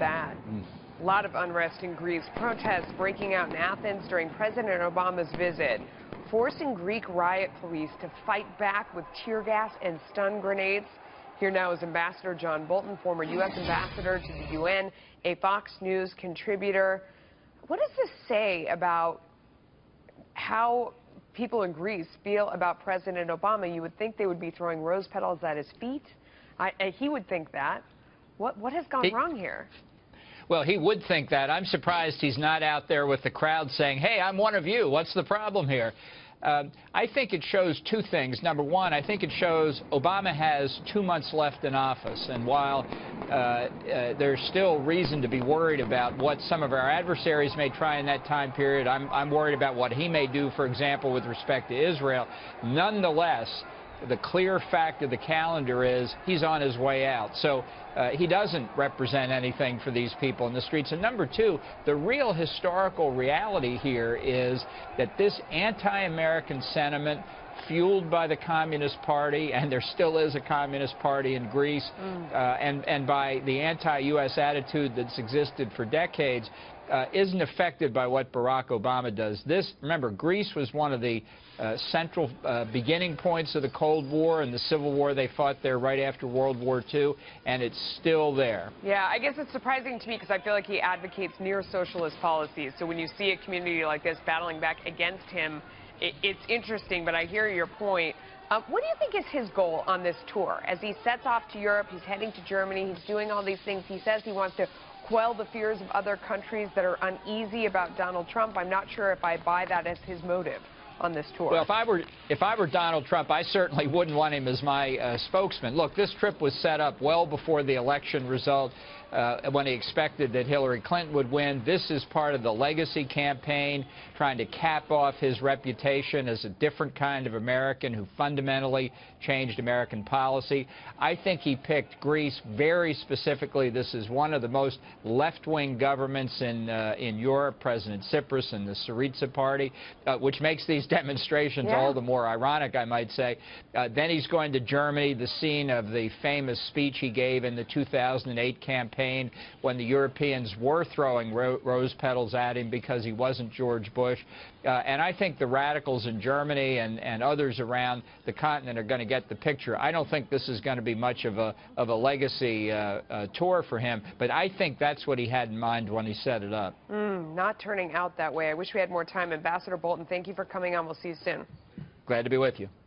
that. A lot of unrest in Greece. Protests breaking out in Athens during President Obama's visit, forcing Greek riot police to fight back with tear gas and stun grenades. Here now is Ambassador John Bolton, former U.S. ambassador to the UN, a Fox News contributor. What does this say about how people in Greece feel about President Obama? You would think they would be throwing rose petals at his feet. He would think that. What has gone wrong here? Well, he would think that. I'm surprised he's not out there with the crowd saying, hey, I'm one of you. What's the problem here? I think it shows two things. Number one, I think it shows Obama has 2 months left in office. And while there's still reason to be worried about what some of our adversaries may try in that time period, I'm worried about what he may do, for example, with respect to Israel. Nonetheless, the clear fact of the calendar is he's on his way out. So he doesn't represent anything for these people in the streets. And number two, the real historical reality here is that this anti-American sentiment fueled by the Communist Party, and there still is a Communist Party in Greece, and by the anti-U.S. attitude that's existed for decades, isn't affected by what Barack Obama does. Remember, Greece was one of the central beginning points of the Cold War and the Civil War. They fought there right after World War II, and it's still there. Yeah, I guess it's surprising to me because I feel like he advocates neo-socialist policies. So when you see a community like this battling back against him, it's interesting, but I hear your point. What do you think is his goal on this tour? As he sets off to Europe, he's heading to Germany, he's doing all these things. He says he wants to quell the fears of other countries that are uneasy about Donald Trump. I'm not sure if I buy that as his motive on this tour. Well, if I were Donald Trump, I certainly wouldn't want him as my spokesman. Look, this trip was set up well before the election result, when he expected that Hillary Clinton would win. This is part of the legacy campaign, trying to cap off his reputation as a different kind of American who fundamentally changed American policy. I think he picked Greece very specifically. This is one of the most left-wing governments in Europe, President Tsipras and the Syriza Party, which makes these demonstrations all the more ironic, I might say. Then he's going to Germany, the scene of the famous speech he gave in the 2008 campaign, when the Europeans were throwing rose petals at him because he wasn't George Bush. And I think the radicals in Germany and others around the continent are going to get the picture. I don't think this is going to be much of a legacy tour for him, but I think that's what he had in mind when he set it up. Not turning out that way. I wish we had more time. Ambassador Bolton, thank you for coming on. We'll see you soon. Glad to be with you.